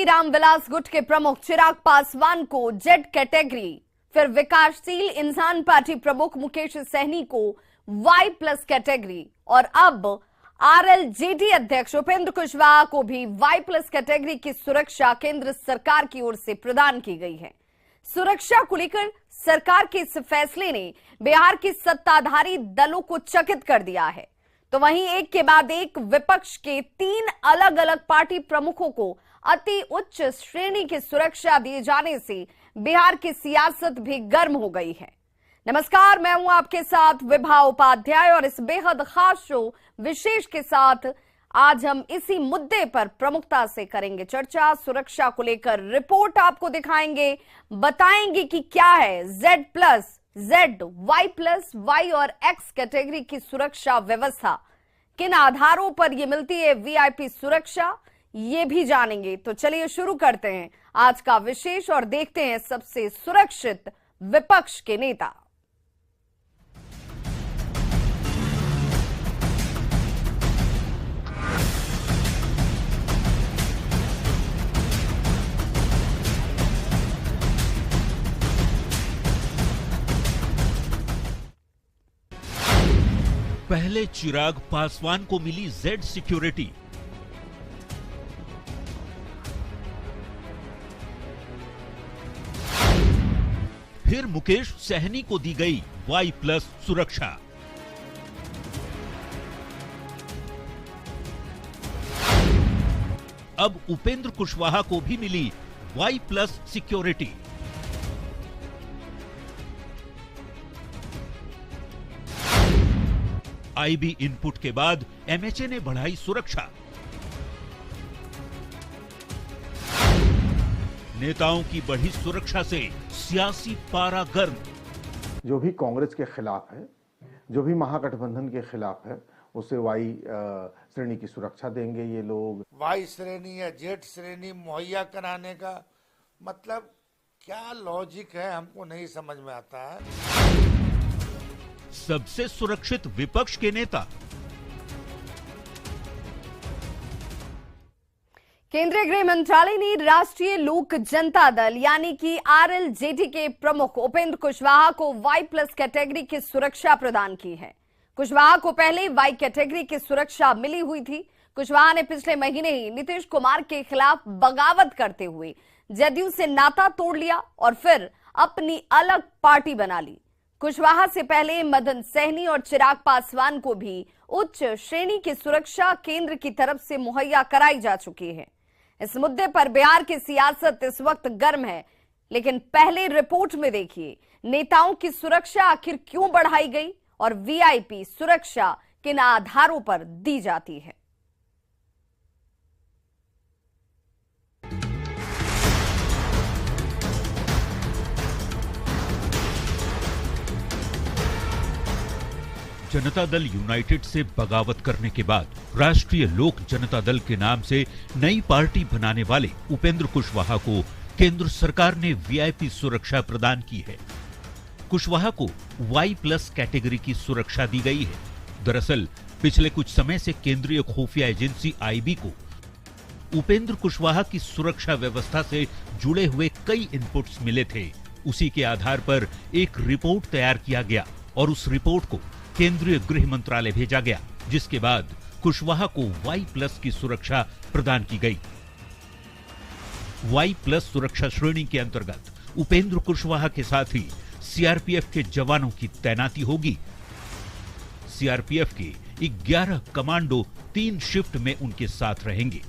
रामविलास गुट के प्रमुख चिराग पासवान को जेड कैटेगरी, फिर विकासशील इंसान पार्टी प्रमुख मुकेश सहनी को वाई प्लस कैटेगरी और अब आरएलजेडी अध्यक्ष उपेंद्र कुशवाहा को भी वाई प्लस कैटेगरी की सुरक्षा केंद्र सरकार की ओर से प्रदान की गई है। सुरक्षा को लेकर सरकार के इस फैसले ने बिहार के सत्ताधारी दलों को चकित कर दिया है। तो वहीं एक के बाद एक विपक्ष के 3 अलग अलग पार्टी प्रमुखों को अति उच्च श्रेणी की सुरक्षा दिए जाने से बिहार की सियासत भी गर्म हो गई है। नमस्कार, मैं हूं आपके साथ विभा उपाध्याय और इस बेहद खास शो विशेष के साथ आज हम इसी मुद्दे पर प्रमुखता से करेंगे चर्चा। सुरक्षा को लेकर रिपोर्ट आपको दिखाएंगे, बताएंगे कि क्या है Z plus, Z, Y plus, Y और एक्स कैटेगरी की सुरक्षा व्यवस्था, किन आधारों पर यह मिलती है वीआईपी सुरक्षा, ये भी जानेंगे। तो चलिए शुरू करते हैं आज का विशेष और देखते हैं सबसे सुरक्षित विपक्ष के नेता। पहले चिराग पासवान को मिली जेड सिक्योरिटी, फिर मुकेश सहनी को दी गई वाई प्लस सुरक्षा। अब उपेंद्र कुशवाहा को भी मिली Y plus security. IB input के बाद एमएचए ने बढ़ाई सुरक्षा। नेताओं की बढ़ी सुरक्षा से सियासी पारा गर्म। जो भी कांग्रेस के खिलाफ है, जो भी महागठबंधन के खिलाफ है, उसे वाई श्रेणी की सुरक्षा देंगे ये लोग। वाई श्रेणी या जेड श्रेणी मुहैया कराने का मतलब क्या लॉजिक है, हमको नहीं समझ में आता है। सबसे सुरक्षित विपक्ष के नेता। केंद्रीय गृह मंत्रालय ने राष्ट्रीय लोक जनता दल यानी कि आरएलजेडी के प्रमुख उपेंद्र कुशवाहा को वाई प्लस कैटेगरी की सुरक्षा प्रदान की है। कुशवाहा को पहले वाई कैटेगरी की सुरक्षा मिली हुई थी। कुशवाहा ने पिछले महीने ही नीतीश कुमार के खिलाफ बगावत करते हुए जदयू से नाता तोड़ लिया और फिर अपनी अलग पार्टी बना ली। कुशवाहा से पहले मदन सहनी और चिराग पासवान को भी उच्च श्रेणी की सुरक्षा केंद्र की तरफ से मुहैया कराई जा चुकी है। इस मुद्दे पर बिहार की सियासत इस वक्त गर्म है, लेकिन पहले रिपोर्ट में देखिए नेताओं की सुरक्षा आखिर क्यों बढ़ाई गई और वीआईपी सुरक्षा किन आधारों पर दी जाती है। जनता दल यूनाइटेड से बगावत करने के बाद राष्ट्रीय लोक जनता दल के नाम से नई पार्टी बनाने वाले उपेंद्र कुशवाहा को केंद्र सरकार ने वीआईपी सुरक्षा प्रदान की है। कुशवाहा को वाई प्लस कैटेगरी की सुरक्षा दी गई है। दरअसल पिछले कुछ समय से केंद्रीय खुफिया एजेंसी आईबी को उपेंद्र कुशवाहा की सुरक्षा व्यवस्था से जुड़े हुए कई इनपुट्स मिले थे। उसी के आधार पर एक रिपोर्ट तैयार किया गया और उस रिपोर्ट को केंद्रीय गृह मंत्रालय भेजा गया, जिसके बाद कुशवाहा को वाई प्लस की सुरक्षा प्रदान की गई। वाई प्लस सुरक्षा श्रेणी के अंतर्गत उपेंद्र कुशवाहा के साथ ही सीआरपीएफ के जवानों की तैनाती होगी। सीआरपीएफ के 11 कमांडो 3 शिफ्ट में उनके साथ रहेंगे।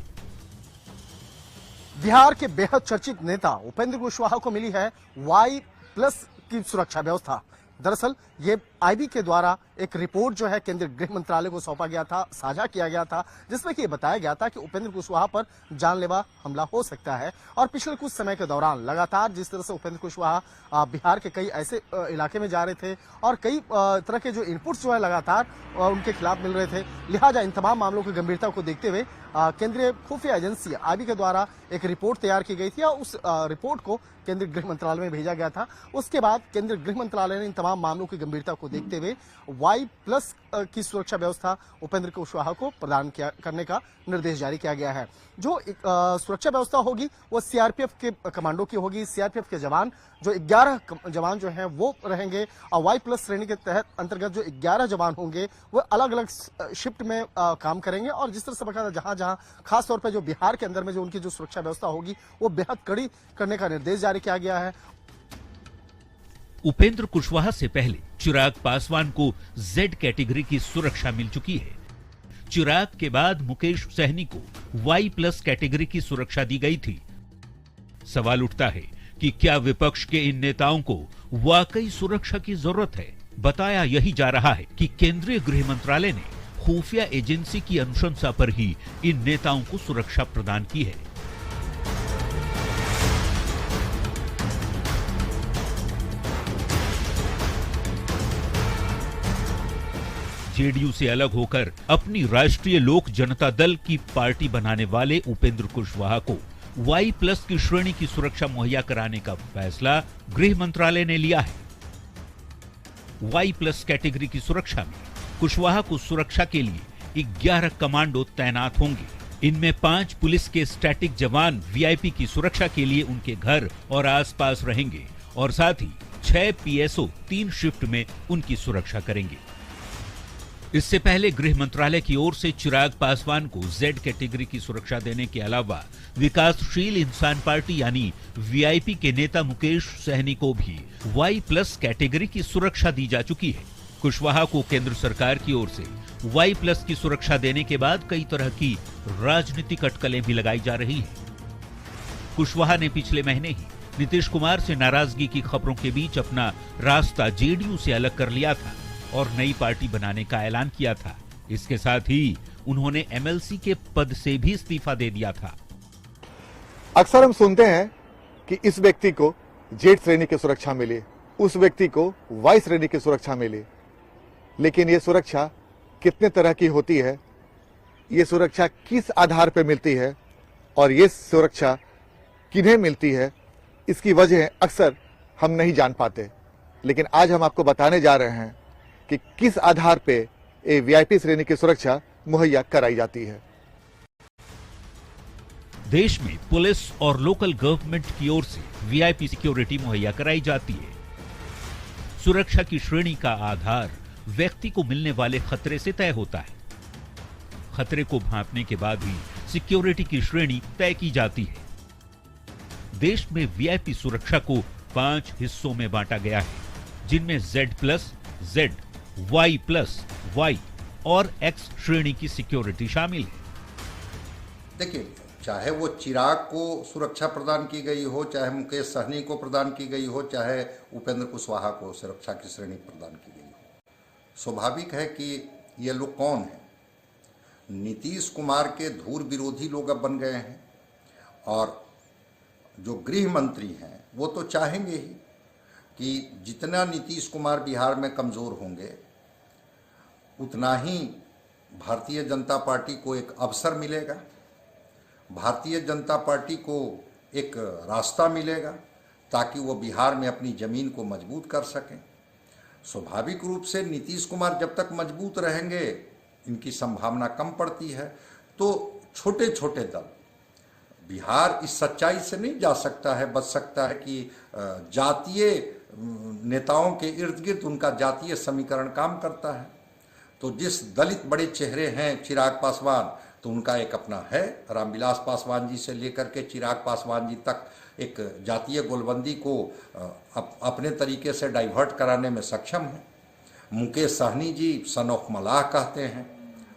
बिहार के बेहद चर्चित नेता उपेंद्र कुशवाहा को मिली है वाई प्लस की सुरक्षा व्यवस्था। दरअसल ये आईबी के द्वारा एक रिपोर्ट जो है केंद्रीय गृह मंत्रालय को सौंपा गया था, साझा किया गया था, जिसमें कि ये बताया गया था कि उपेंद्र कुशवाहा पर जानलेवा हमला हो सकता है। और पिछले कुछ समय के दौरान लगातार जिस तरह से उपेंद्र कुशवाहा बिहार के कई ऐसे इलाके में जा रहे थे और कई तरह के जो इनपुट्स जो है लगातार उनके खिलाफ मिल रहे थे, लिहाजा इन तमाम मामलों की गंभीरता को देखते हुए केंद्रीय खुफिया एजेंसी आईबी के द्वारा एक रिपोर्ट तैयार की गई थी और उस रिपोर्ट को केंद्रीय गृह मंत्रालय में भेजा गया था। उसके बाद केंद्रीय गृह मंत्रालय ने इन तमाम मामलों की गंभीरता को देखते हुए Y+ की सुरक्षा व्यवस्था उपेंद्र कुशवाहा को प्रदान करने का निर्देश जारी किया गया है। जो सुरक्षा व्यवस्था होगी वो सीआरपीएफ के कमांडो की होगी। सीआरपीएफ के जवान जो 11 जवान जो हैं वो रहेंगे और Y+ श्रेणी के तहत अंतर्गत जो 11 जवान होंगे वो अलग अलग शिफ्ट में काम करेंगे और जिस तरह से बकायदा जहां जहां खास तौर पर जो बिहार के अंदर में जो उनकी जो सुरक्षा व्यवस्था होगी वो बेहद कड़ी करने का निर्देश जारी किया गया है। उपेंद्र कुशवाहा से पहले चिराग पासवान को Z कैटेगरी की सुरक्षा मिल चुकी है। चिराग के बाद मुकेश सहनी को Y+ कैटेगरी की सुरक्षा दी गई थी। सवाल उठता है कि क्या विपक्ष के इन नेताओं को वाकई सुरक्षा की जरूरत है? बताया यही जा रहा है कि केंद्रीय गृह मंत्रालय ने खुफिया एजेंसी की अनुशंसा पर ही इन नेताओं को सुरक्षा प्रदान की है। जेडीयू से अलग होकर अपनी राष्ट्रीय लोक जनता दल की पार्टी बनाने वाले उपेंद्र कुशवाहा को Y+ की श्रेणी की सुरक्षा मुहैया कराने का फैसला गृह मंत्रालय ने लिया है। Y+ कैटेगरी की सुरक्षा में कुशवाहा को सुरक्षा के लिए 11 कमांडो तैनात होंगे। इनमें 5 पुलिस के स्टैटिक जवान वीआईपी की सुरक्षा के लिए उनके घर और आसपास रहेंगे और साथ ही 6 पीएसओ 3 शिफ्ट में उनकी सुरक्षा करेंगे। इससे पहले गृह मंत्रालय की ओर से चिराग पासवान को Z कैटेगरी की सुरक्षा देने के अलावा विकासशील इंसान पार्टी यानी वीआईपी के नेता मुकेश सहनी को भी Y+ कैटेगरी की सुरक्षा दी जा चुकी है। कुशवाहा को केंद्र सरकार की ओर से Y+ की सुरक्षा देने के बाद कई तरह की राजनीतिक अटकलें भी लगाई जा रही हैं। कुशवाहा ने पिछले महीने ही नीतीश कुमार से नाराजगी की खबरों के बीच अपना रास्ता जेडीयू से अलग कर लिया था और नई पार्टी बनाने का ऐलान किया था। इसके साथ ही उन्होंने एमएलसी के पद से भी इस्तीफा दे दिया था। अक्सर हम सुनते हैं कि इस व्यक्ति को Z श्रेणी की सुरक्षा मिली, उस व्यक्ति को Y श्रेणी की सुरक्षा मिली, लेकिन ये सुरक्षा कितने तरह की होती है, ये सुरक्षा किस आधार पर मिलती है और ये सुरक्षा किन्हें मिलती है, इसकी वजह अक्सर हम नहीं जान पाते। लेकिन आज हम आपको बताने जा रहे हैं कि किस आधार पे ये वीआईपी श्रेणी की सुरक्षा मुहैया कराई जाती है। देश में पुलिस और लोकल गवर्नमेंट की ओर से वीआईपी सिक्योरिटी मुहैया कराई जाती है। सुरक्षा की श्रेणी का आधार व्यक्ति को मिलने वाले खतरे से तय होता है। खतरे को भांपने के बाद ही सिक्योरिटी की श्रेणी तय की जाती है। देश में वीआईपी सुरक्षा को 5 हिस्सों में बांटा गया है, जिनमें Z+, Z, Y+, Y और X श्रेणी की सिक्योरिटी शामिल है। देखिए, चाहे वो चिराग को सुरक्षा प्रदान की गई हो, चाहे मुकेश सहनी को प्रदान की गई हो, चाहे उपेंद्र कुशवाहा को सुरक्षा की श्रेणी प्रदान की गई हो, स्वाभाविक है कि ये लोग कौन हैं? नीतीश कुमार के धूर विरोधी लोग अब बन गए हैं और जो गृह मंत्री हैं वो तो चाहेंगे ही कि जितना नीतीश कुमार बिहार में कमज़ोर होंगे उतना ही भारतीय जनता पार्टी को एक अवसर मिलेगा, भारतीय जनता पार्टी को एक रास्ता मिलेगा ताकि वो बिहार में अपनी ज़मीन को मजबूत कर सकें। स्वाभाविक रूप से नीतीश कुमार जब तक मजबूत रहेंगे इनकी संभावना कम पड़ती है। तो छोटे छोटे दल, बिहार इस सच्चाई से नहीं जा सकता है, बच सकता है कि जातीय नेताओं के इर्द गिर्द उनका जातीय समीकरण काम करता है। तो जिस दलित बड़े चेहरे हैं चिराग पासवान, तो उनका एक अपना है, रामविलास पासवान जी से लेकर के चिराग पासवान जी तक एक जातीय गोलबंदी को अपने तरीके से डाइवर्ट कराने में सक्षम है। मुकेश सहनी जी सन ऑफ मलाह कहते हैं,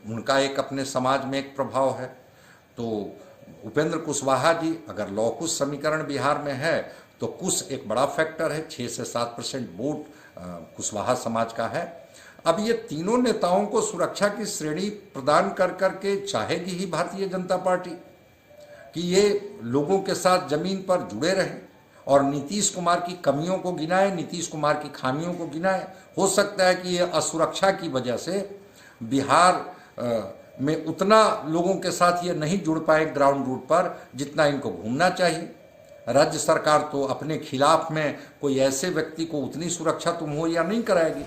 उनका एक अपने समाज में एक प्रभाव है। तो उपेंद्र कुशवाहा जी अगर लौकुश समीकरण बिहार में है तो कुछ एक बड़ा फैक्टर है, 6 से 7% वोट कुशवाहा समाज का है। अब ये तीनों नेताओं को सुरक्षा की श्रेणी प्रदान कर करके चाहेगी ही भारतीय जनता पार्टी कि ये लोगों के साथ जमीन पर जुड़े रहें और नीतीश कुमार की कमियों को गिनाए, नीतीश कुमार की खामियों को गिनाए। हो सकता है कि ये असुरक्षा की वजह से बिहार में उतना लोगों के साथ ये नहीं जुड़ पाए ग्राउंड रूट पर जितना इनको घूमना चाहिए। राज्य सरकार तो अपने खिलाफ में कोई ऐसे व्यक्ति को उतनी सुरक्षा तो मुहैया नहीं कराएगी।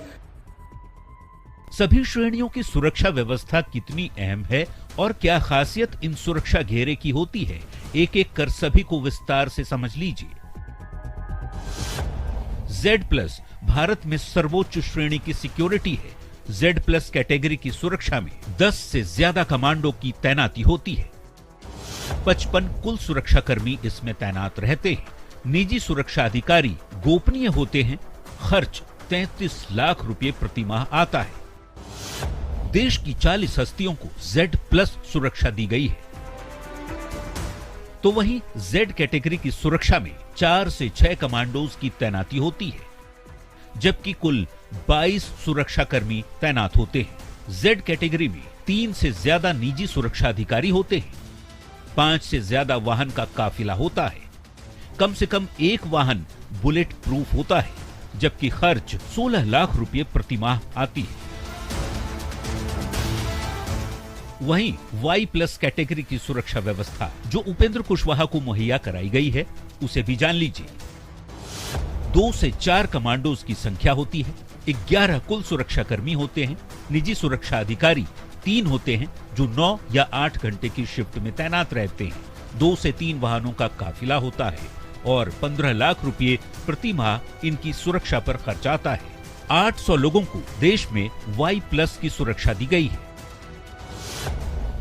सभी श्रेणियों की सुरक्षा व्यवस्था कितनी अहम है और क्या खासियत इन सुरक्षा घेरे की होती है, एक एक कर सभी को विस्तार से समझ लीजिए। Z+ भारत में सर्वोच्च श्रेणी की सिक्योरिटी है। Z+ कैटेगरी की सुरक्षा में 10 से ज्यादा कमांडो की तैनाती होती है। 55 कुल सुरक्षाकर्मी इसमें तैनात रहते हैं। निजी सुरक्षा अधिकारी गोपनीय होते हैं। खर्च 33 लाख रुपए प्रति माह आता है। देश की 40 हस्तियों को Z+ सुरक्षा दी गई है। तो वहीं Z कैटेगरी की सुरक्षा में 4 से 6 कमांडोज की तैनाती होती है, जबकि कुल 22 सुरक्षाकर्मी तैनात होते हैं। Z कैटेगरी में 3 से ज्यादा निजी सुरक्षा अधिकारी होते हैं। 5 से ज्यादा वाहन का काफिला होता है। कम से कम एक वाहन बुलेट प्रूफ होता है, जबकि खर्च 16 लाख रुपए प्रति माह आती है। वहीं Y+ कैटेगरी की सुरक्षा व्यवस्था जो उपेंद्र कुशवाहा को मुहैया कराई गई है, उसे भी जान लीजिए। 2 से 4 कमांडोज की संख्या होती है। 11 कुल सुरक्षाकर्मी होते हैं। निजी सुरक्षा अधिकारी 3 होते हैं जो 9 या 8 घंटे की शिफ्ट में तैनात रहते हैं। 2 से 3 वाहनों का काफिला होता है और 15 लाख रुपए प्रति माह इनकी सुरक्षा पर खर्च आता है। 800 लोगों को देश में Y+ की सुरक्षा दी गई है।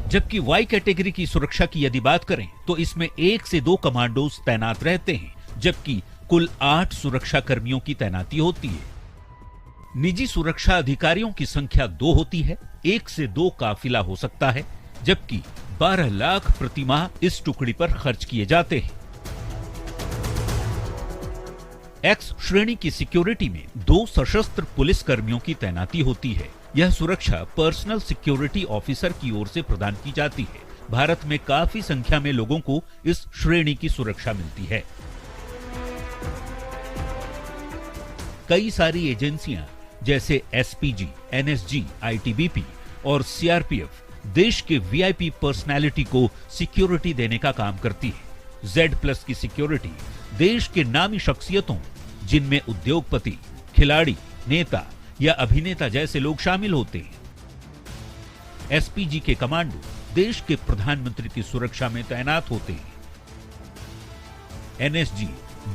जबकि Y कैटेगरी की सुरक्षा की यदि बात करें तो इसमें 1 से 2 कमांडोज तैनात रहते हैं, जबकि कुल 8 सुरक्षा कर्मियों की तैनाती होती है। निजी सुरक्षा अधिकारियों की संख्या 2 होती है। 1 से 2 काफिला हो सकता है, जबकि 12 लाख प्रति माह इस टुकड़ी पर खर्च किए जाते हैं। X श्रेणी की सिक्योरिटी में 2 सशस्त्र पुलिस कर्मियों की तैनाती होती है। यह सुरक्षा पर्सनल सिक्योरिटी ऑफिसर की ओर से प्रदान की जाती है। भारत में काफी संख्या में लोगों को इस श्रेणी की सुरक्षा मिलती है। कई सारी एजेंसियां जैसे SPG, NSG, ITBP और CRPF देश के VIP पर्सनैलिटी को सिक्योरिटी देने का काम करती है। Z+ की सिक्योरिटी देश के नामी शख्सियतों, जिनमें उद्योगपति, खिलाड़ी, नेता या अभिनेता जैसे लोग शामिल होते हैं। SPG के कमांडो देश के प्रधानमंत्री की सुरक्षा में तैनात होते हैं। NSG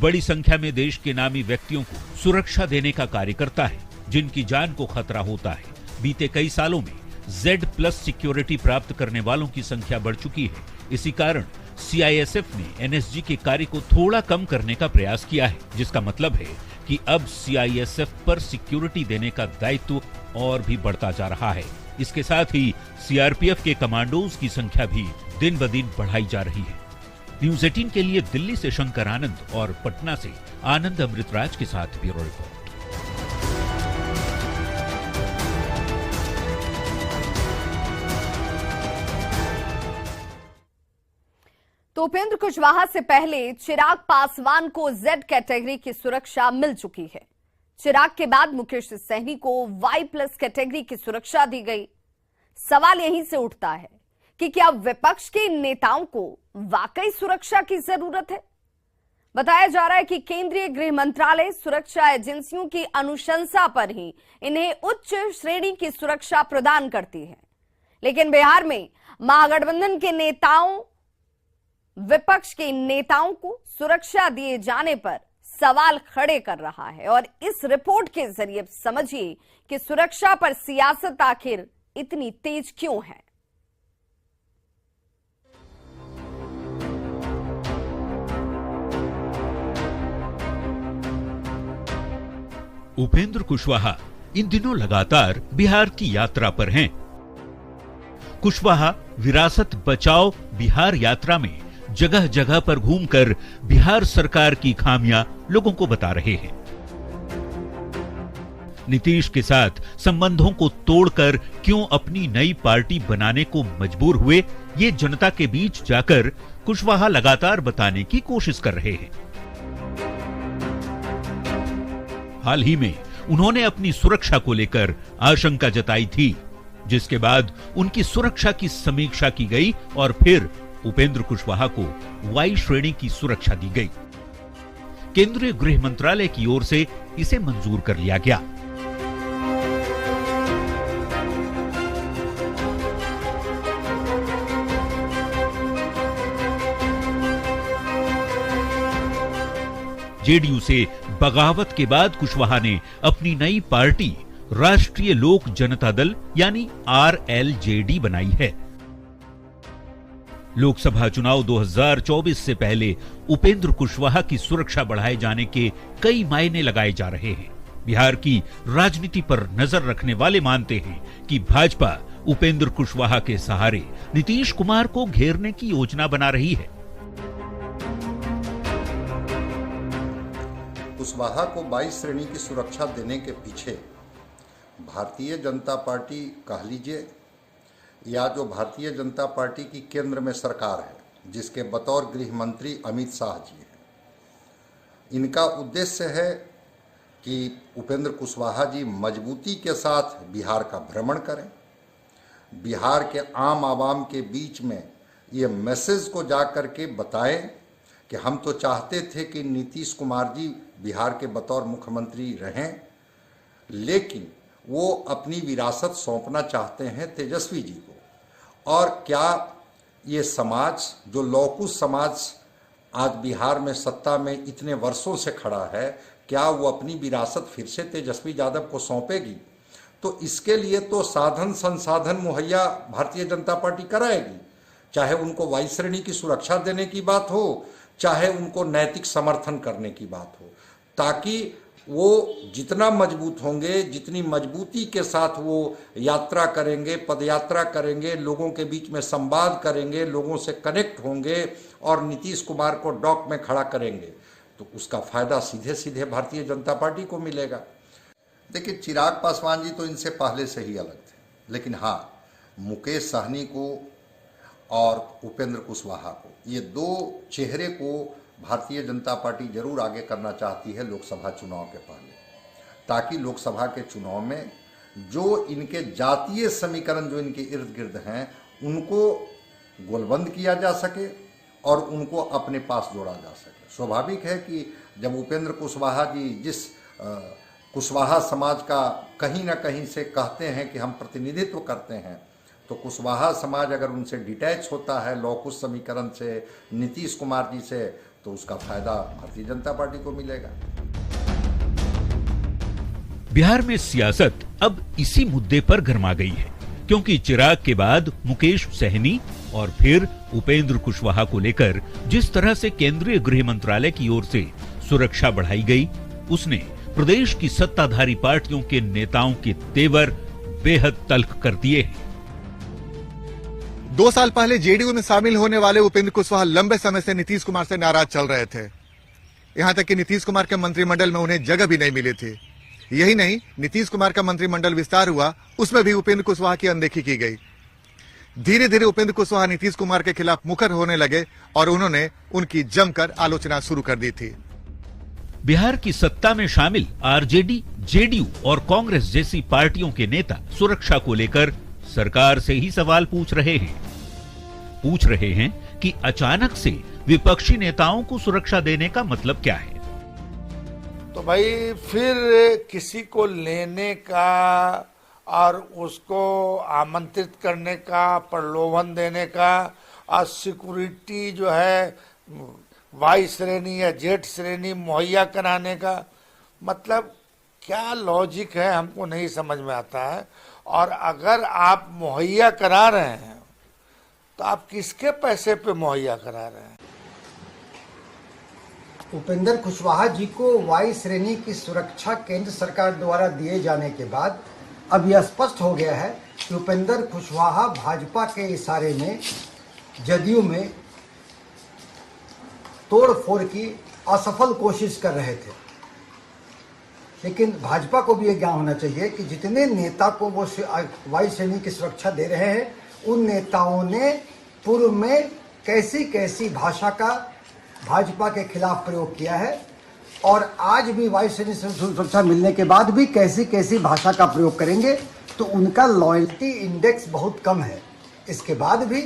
बड़ी संख्या में देश के नामी व्यक्तियों को सुरक्षा देने का कार्य करता है, जिनकी जान को खतरा होता है। बीते कई सालों में Z+ सिक्योरिटी प्राप्त करने वालों की संख्या बढ़ चुकी है। इसी कारण CISF ने NSG के कार्य को थोड़ा कम करने का प्रयास किया है, जिसका मतलब है कि अब CISF पर सिक्योरिटी देने का दायित्व और भी बढ़ता जा रहा है। इसके साथ ही CRPF के कमांडोज की संख्या भी दिन ब दिन बढ़ाई जा रही है। न्यूज़ 18 के लिए दिल्ली से शंकर आनंद और पटना से आनंद अमृतराज के साथ ब्यूरो रिपोर्ट। तो उपेंद्र कुशवाहा से पहले चिराग पासवान को Z कैटेगरी की सुरक्षा मिल चुकी है। चिराग के बाद मुकेश सहनी को Y+ कैटेगरी की सुरक्षा दी गई। सवाल यहीं से उठता है कि क्या विपक्ष के नेताओं को वाकई सुरक्षा की जरूरत है? बताया जा रहा है कि केंद्रीय गृह मंत्रालय सुरक्षा एजेंसियों की अनुशंसा पर ही इन्हें उच्च श्रेणी की सुरक्षा प्रदान करती है। लेकिन बिहार में महागठबंधन के नेताओं, विपक्ष के नेताओं को सुरक्षा दिए जाने पर सवाल खड़े कर रहा है। और इस रिपोर्ट के जरिए समझिए कि सुरक्षा पर सियासत आखिर इतनी तेज क्यों है। उपेंद्र कुशवाहा इन दिनों लगातार बिहार की यात्रा पर हैं। कुशवाहा विरासत बचाओ बिहार यात्रा में जगह जगह पर घूमकर बिहार सरकार की खामियां लोगों को बता रहे हैं। नीतीश के साथ संबंधों को तोड़कर क्यों अपनी नई पार्टी बनाने को मजबूर हुए, ये जनता के बीच जाकर कुशवाहा लगातार बताने की कोशिश कर रहे हैं। हाल ही में उन्होंने अपनी सुरक्षा को लेकर आशंका जताई थी। जिसके बाद उनकी सुरक्षा की समीक्षा की गई और फिर उपेंद्र कुशवाहा को वाई श्रेणी की सुरक्षा दी गई। केंद्रीय गृह मंत्रालय की ओर से इसे मंजूर कर लिया गया। जेडीयू से बगावत के बाद कुशवाहा ने अपनी नई पार्टी राष्ट्रीय लोक जनता दल यानी आरएलजेडी बनाई है। लोकसभा चुनाव 2024 से पहले उपेंद्र कुशवाहा की सुरक्षा बढ़ाए जाने के कई मायने लगाए जा रहे हैं। बिहार की राजनीति पर नजर रखने वाले मानते हैं कि भाजपा उपेंद्र कुशवाहा के सहारे नीतीश कुमार को घेरने की योजना बना रही है। कुशवाहा को 22 श्रेणी की सुरक्षा देने के पीछे भारतीय जनता पार्टी कह लीजिए या जो भारतीय जनता पार्टी की केंद्र में सरकार है, जिसके बतौर गृह मंत्री अमित शाह जी हैं, इनका उद्देश्य है कि उपेंद्र कुशवाहा जी मजबूती के साथ बिहार का भ्रमण करें, बिहार के आम आवाम के बीच में ये मैसेज को जा कर के बताएं कि हम तो चाहते थे कि नीतीश कुमार जी बिहार के बतौर मुख्यमंत्री रहें, लेकिन वो अपनी विरासत सौंपना चाहते हैं तेजस्वी जी को। और क्या ये समाज, जो लौकुश समाज आज बिहार में सत्ता में इतने वर्षों से खड़ा है, क्या वो अपनी विरासत फिर से तेजस्वी यादव को सौंपेगी? तो इसके लिए तो साधन संसाधन मुहैया भारतीय जनता पार्टी कराएगी, चाहे उनको वाई श्रेणी की सुरक्षा देने की बात हो, चाहे उनको नैतिक समर्थन करने की बात हो, ताकि वो जितना मजबूत होंगे, जितनी मजबूती के साथ वो यात्रा करेंगे, पदयात्रा करेंगे, लोगों के बीच में संवाद करेंगे, लोगों से कनेक्ट होंगे और नीतीश कुमार को डॉक में खड़ा करेंगे, तो उसका फायदा सीधे सीधे भारतीय जनता पार्टी को मिलेगा। देखिए, चिराग पासवान जी तो इनसे पहले से ही अलग थे, लेकिन हाँ, मुकेश सहनी को और उपेंद्र कुशवाहा को, ये दो चेहरे को भारतीय जनता पार्टी जरूर आगे करना चाहती है लोकसभा चुनाव के पहले, ताकि लोकसभा के चुनाव में जो इनके जातीय समीकरण जो इनके इर्द गिर्द हैं, उनको गोलबंद किया जा सके और उनको अपने पास जोड़ा जा सके। स्वाभाविक है कि जब उपेंद्र कुशवाहा जी जिस कुशवाहा समाज का कहीं ना कहीं से कहते हैं कि हम प्रतिनिधित्व करते हैं, तो कुशवाहा समाज अगर उनसे डिटैच होता है लौकुश समीकरण से, नीतीश कुमार जी से, तो उसका फायदा भारतीय जनता पार्टी को मिलेगा। बिहार में सियासत अब इसी मुद्दे पर गरमा गई है, क्योंकि चिराग के बाद मुकेश सहनी और फिर उपेंद्र कुशवाहा को लेकर जिस तरह से केंद्रीय गृह मंत्रालय की ओर से सुरक्षा बढ़ाई गई, उसने प्रदेश की सत्ताधारी पार्टियों के नेताओं के तेवर बेहद तल्ख कर दिए हैं। 2 साल पहले जेडीयू में शामिल होने वाले उपेंद्र कुशवाहा लंबे समय से नीतीश कुमार से नाराज चल रहे थे। यहां तक कि नीतीश कुमार के मंत्रिमंडल में उन्हें जगह भी नहीं मिली थी। यही नहीं, नीतीश कुमार का मंत्रिमंडल विस्तार हुआ, उसमें भी उपेंद्र कुशवाहा की अनदेखी की गई। धीरे धीरे उपेंद्र कुशवाहा नीतीश कुमार के खिलाफ मुखर होने लगे और उन्होंने उनकी जमकर आलोचना शुरू कर दी थी। बिहार की सत्ता में शामिल आरजेडी, जेडीयू और कांग्रेस जैसी पार्टियों के नेता सुरक्षा को लेकर सरकार से ही सवाल पूछ रहे हैं कि अचानक से विपक्षी नेताओं को सुरक्षा देने का मतलब क्या है। तो भाई फिर किसी को लेने का और उसको आमंत्रित करने का, प्रलोभन देने का और सिक्योरिटी जो है वाई श्रेणी या जेड श्रेणी मुहैया कराने का, मतलब क्या लॉजिक है हमको नहीं समझ में आता है। और अगर आप मुहैया करा रहे हैं तो आप किसके पैसे पे मुहैया करा रहे हैं? उपेंद्र कुशवाहा जी को वाई श्रेणी की सुरक्षा केंद्र सरकार द्वारा दिए जाने के बाद अब यह स्पष्ट हो गया है कि उपेंद्र कुशवाहा भाजपा के इशारे में जदयू में तोड़फोड़ की असफल कोशिश कर रहे थे। लेकिन भाजपा को भी यह ज्ञान होना चाहिए कि जितने नेता को वो वाई श्रेणी की सुरक्षा दे रहे हैं, उन नेताओं ने पूर्व में कैसी कैसी भाषा का भाजपा के खिलाफ प्रयोग किया है और आज भी वायुसेना सुरक्षा मिलने के बाद भी कैसी कैसी भाषा का प्रयोग करेंगे, तो उनका लॉयल्टी इंडेक्स बहुत कम है। इसके बाद भी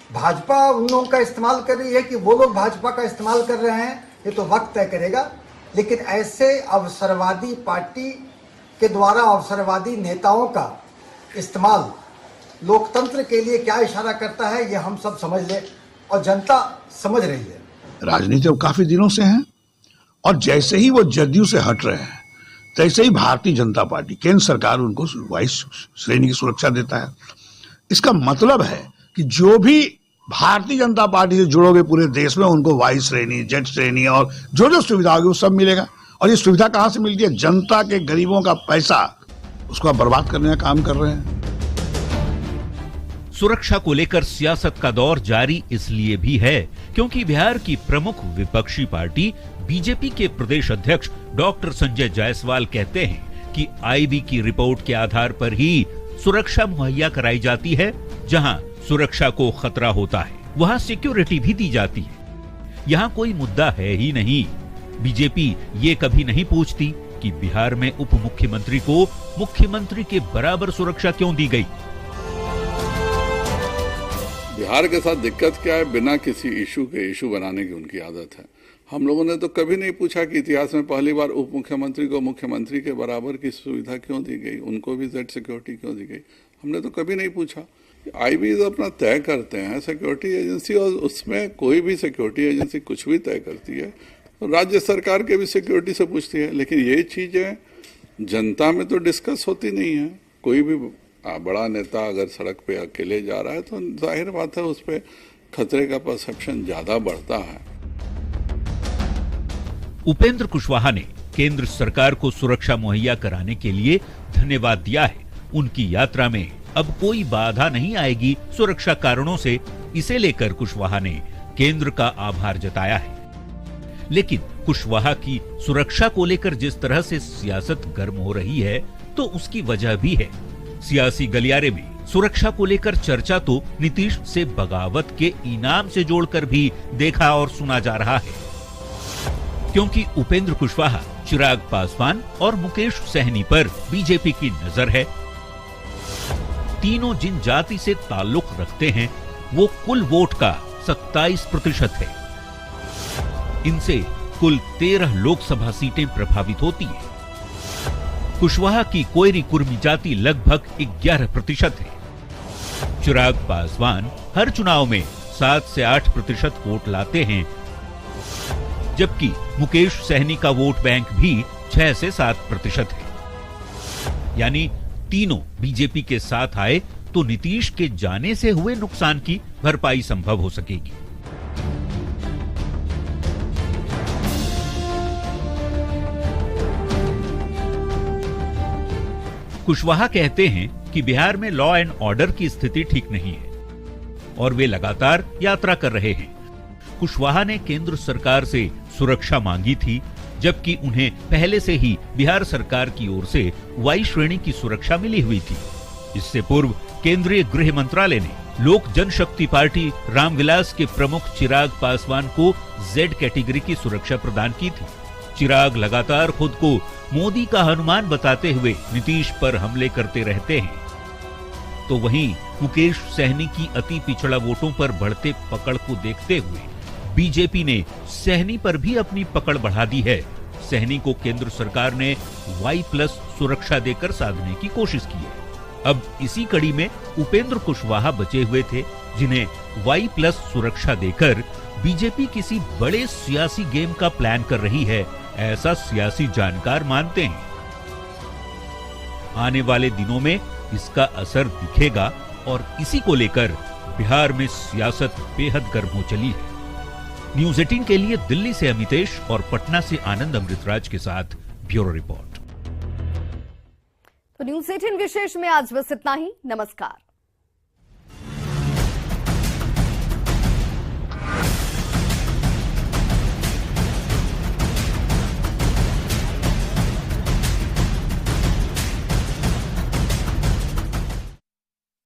भाजपा उन लोगों का इस्तेमाल कर रही है कि वो लोग भाजपा का इस्तेमाल कर रहे हैं, ये तो वक्त तय करेगा। लेकिन ऐसे अवसरवादी पार्टी के द्वारा अवसरवादी नेताओं का इस्तेमाल लोकतंत्र के लिए क्या इशारा करता है, ये हम सब समझ ले और जनता समझ रही है। राजनीति अब काफी दिनों से है और जैसे ही वो जदयू से हट रहे हैं तैसे ही भारतीय जनता पार्टी, केंद्र सरकार उनको वाइस श्रेणी की सुरक्षा देता है। इसका मतलब है कि जो भी भारतीय जनता पार्टी से जुड़ोगे पूरे देश में, उनको वाइस श्रेणी, जेट श्रेणी और जो जो सुविधा होगी वो सब मिलेगा। और ये सुविधा कहां से मिलती है? जनता के, गरीबों का पैसा उसको आप बर्बाद करने का काम कर रहे हैं। सुरक्षा को लेकर सियासत का दौर जारी इसलिए भी है क्योंकि बिहार की प्रमुख विपक्षी पार्टी बीजेपी के प्रदेश अध्यक्ष डॉक्टर संजय जायसवाल कहते हैं कि आईबी की रिपोर्ट के आधार पर ही सुरक्षा मुहैया कराई जाती है। जहां सुरक्षा को खतरा होता है वहां सिक्योरिटी भी दी जाती है। यहाँ कोई मुद्दा है ही नहीं। बीजेपी ये कभी नहीं पूछती कि बिहार में उप मुख्यमंत्री को मुख्यमंत्री के बराबर सुरक्षा क्यों दी गई। बिहार के साथ दिक्कत क्या है? बिना किसी इशू के इशू बनाने की उनकी आदत है। हम लोगों ने तो कभी नहीं पूछा कि इतिहास में पहली बार उप मुख्यमंत्री को मुख्यमंत्री के बराबर की सुविधा क्यों दी गई, उनको भी जेड सिक्योरिटी क्यों दी गई, हमने तो कभी नहीं पूछा। आईबी तो अपना तय करते हैं सिक्योरिटी एजेंसी, और उसमें कोई भी सिक्योरिटी एजेंसी कुछ भी तय करती है तो राज्य सरकार के भी सिक्योरिटी से पूछती है। लेकिन ये चीजें जनता में तो डिस्कस होती नहीं है। कोई भी बड़ा नेता अगर सड़क पे अकेले जा रहा है तो जाहिर बात है उस पर खतरे का परसेप्शन ज्यादा बढ़ता है। उपेंद्र कुशवाहा ने केंद्र सरकार को सुरक्षा मुहैया कराने के लिए धन्यवाद दिया है। उनकी यात्रा में अब कोई बाधा नहीं आएगी सुरक्षा कारणों से, इसे लेकर कुशवाहा ने केंद्र का आभार जताया है। लेकिन कुशवाहा की सुरक्षा को लेकर जिस तरह से सियासत गर्म हो रही है तो उसकी वजह भी है। सियासी गलियारे में सुरक्षा को लेकर चर्चा तो नीतीश से बगावत के इनाम से जोड़कर भी देखा और सुना जा रहा है, क्योंकि उपेंद्र कुशवाहा, चिराग पासवान और मुकेश सहनी पर बीजेपी की नजर है। तीनों जिन जाति से ताल्लुक रखते हैं वो कुल वोट का 27% है। इनसे कुल 13 लोकसभा सीटें प्रभावित होती हैं। कुशवाहा की कोयरी कुर्मी जाति लगभग 11% है। चिराग पासवान हर चुनाव में 7 से 8% वोट लाते हैं, जबकि मुकेश सहनी का वोट बैंक भी 6 से 7% है। यानी तीनों बीजेपी के साथ आए तो नीतीश के जाने से हुए नुकसान की भरपाई संभव हो सकेगी। कुशवाहा कहते हैं कि बिहार में लॉ एंड ऑर्डर की स्थिति ठीक नहीं है और वे लगातार यात्रा कर रहे हैं। कुशवाहा ने केंद्र सरकार से सुरक्षा मांगी थी, जबकि उन्हें पहले से ही बिहार सरकार की ओर से वाई श्रेणी की सुरक्षा मिली हुई थी। इससे पूर्व केंद्रीय गृह मंत्रालय ने लोक जनशक्ति पार्टी रामविलास के प्रमुख चिराग पासवान को जेड कैटेगरी की सुरक्षा प्रदान की थी। चिराग लगातार खुद को मोदी का हनुमान बताते हुए नीतीश पर हमले करते रहते हैं, तो वहीं मुकेश सहनी की अति पिछड़ा वोटों पर बढ़ते पकड़ को देखते हुए बीजेपी ने सहनी पर भी अपनी पकड़ बढ़ा दी है। सहनी को केंद्र सरकार ने Y+ सुरक्षा देकर साधने की कोशिश की है। अब इसी कड़ी में उपेंद्र कुशवाहा बचे हुए थे, जिन्हें Y+ सुरक्षा देकर बीजेपी किसी बड़े सियासी गेम का प्लान कर रही है, ऐसा सियासी जानकार मानते हैं। आने वाले दिनों में इसका असर दिखेगा और इसी को लेकर बिहार में सियासत बेहद गर्म हो चली है। न्यूज़ 18 के लिए दिल्ली से अमितेश और पटना से आनंद अमृतराज के साथ ब्यूरो रिपोर्ट। तो न्यूज़ 18 विशेष में आज बस इतना ही। नमस्कार।